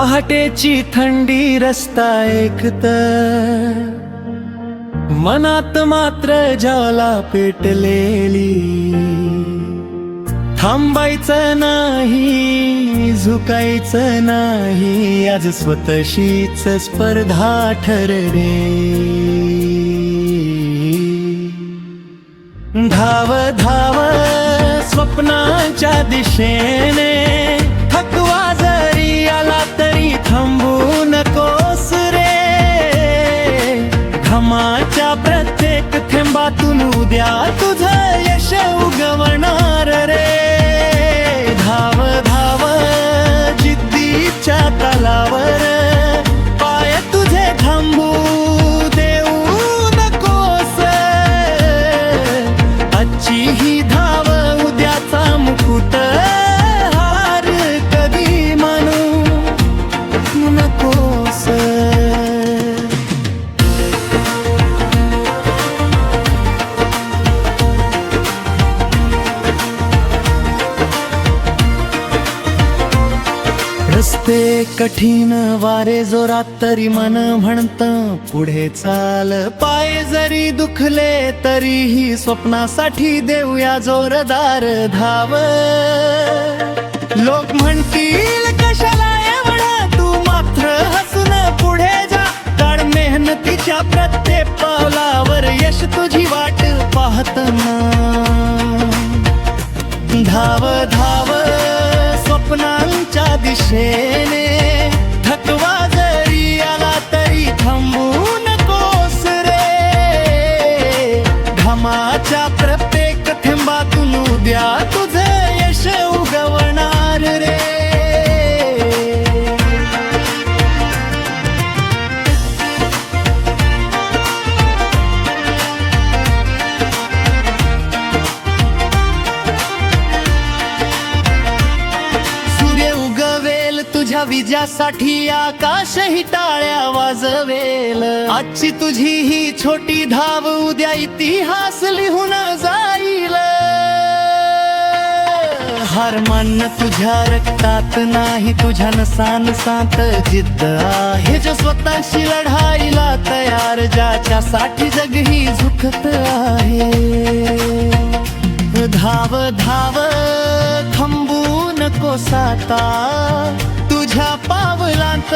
पहाटेची थंडी रस्ता ऐकत, मनात मात्र ज्वाला पेटलेली. थांबायचं नाही, झुकायचं नाही, आज स्वतःशीच स्पर्धा ठरले. धाव धाव स्वप्नांच्या दिशेने, थकवा जरी आला तरी थांबू नकोस रे. घमाच्या प्रत्येक थेंबातून उद्या तुझं यश उगवणार रे. धाव धाव जिद्दीच्या तलावर, पाय तुझे थांबू देऊ नकोस. आजची ही धाव उद्याचा मुकुट हार कधी मानू नकोस. रस्ते कठीण वारे जोरात तरी मन म्हणतं पुढे चाल. पाय जरी दुखले तरीही स्वप्नासाठी देऊया जोरदार धाव. लोक म्हणतील कशाला एवढं, तू मात्र हसून पुढे जा. काढ मेहनतीच्या प्रत्येक पावलावर यश तुझी वाट पाहतना. धाव धाव स्वप्नांच्या दिशेने, थकवा जरी आला तरी थांबू नकोस रे. घामाच्या प्रत्येक थेंबातून उद्या तुझं यश उगवणार रे. तुझ्या विजयासाठी आकाशही टाळ्या वाजवेल. आजची तुझी ही छोटी धाव उद्या इतिहास लिहून जाईल. हार मानणं तुझ्या रक्तात नाही, तुझ्या नसानसात जिद्द आहे. जो स्वतःशी लढाईला तयार, ज्याच्यासाठी जगही झुकत आहे. धाव धाव थांबू नकोस आता, तुझ्या पावलांत